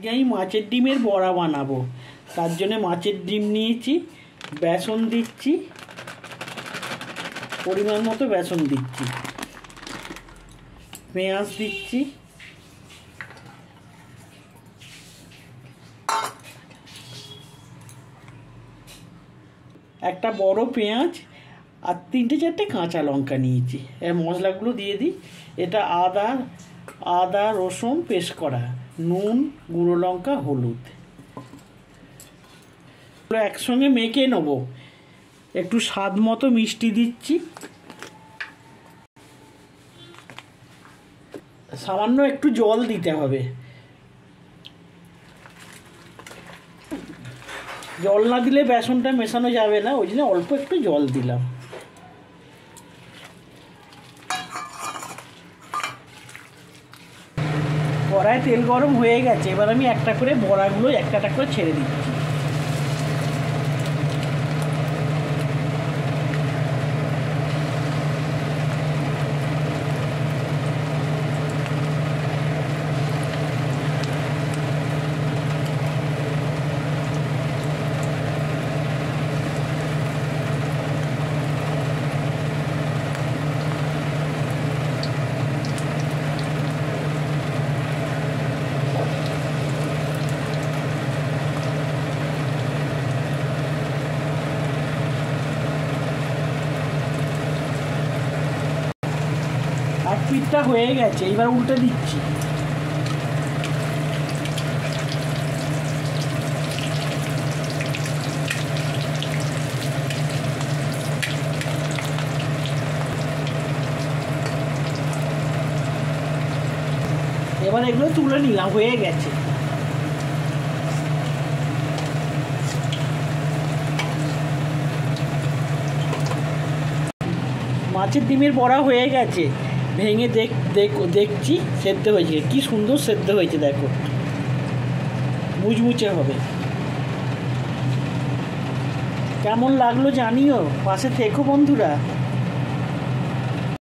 আজকে আমি মাছের ডিমের বড়া বানাবো। তার জন্য মাছের ডিম নিয়েছি, বেসন দিচ্ছি, পরিমাণ মতো বেসন দিচ্ছি, পেঁয়াজ দিচ্ছি, একটা বড় পেঁয়াজ আর 3-4টে কাঁচা লঙ্কা নিয়েছি। এর মশলাগুলো দিয়ে দিই। এটা আদা রসুন পেস্ট করা, নুন, গুঁড়ো লঙ্কা, হলুদ একসঙ্গে মেখে নেব। একটু স্বাদ মতো মিষ্টি দিচ্ছি, সামান্য একটু জল দিতে হবে। জল না দিলে বেসনটা মেশানো যাবে না, ওই জন্য অল্প একটু জল দিলাম। কড়ায় তেল গরম হয়ে গেছে, এবার আমি একটা করে বড়াগুলো একটা করে ছেড়ে দিচ্ছি। এক পিঠটা হয়ে গেছে, এবার উল্টে দিচ্ছি। এবার এগুলো তুলে নিলাম, হয়ে গেছে। মাছের ডিমের বড়া হয়ে গেছে, ভেঙে দেখছি সেদ্ধ হয়েছে। কি সুন্দর সেদ্ধ হয়েছে, দেখো মুচমুচে হবে। কেমন লাগলো জানিও, পাশে থেকো বন্ধুরা।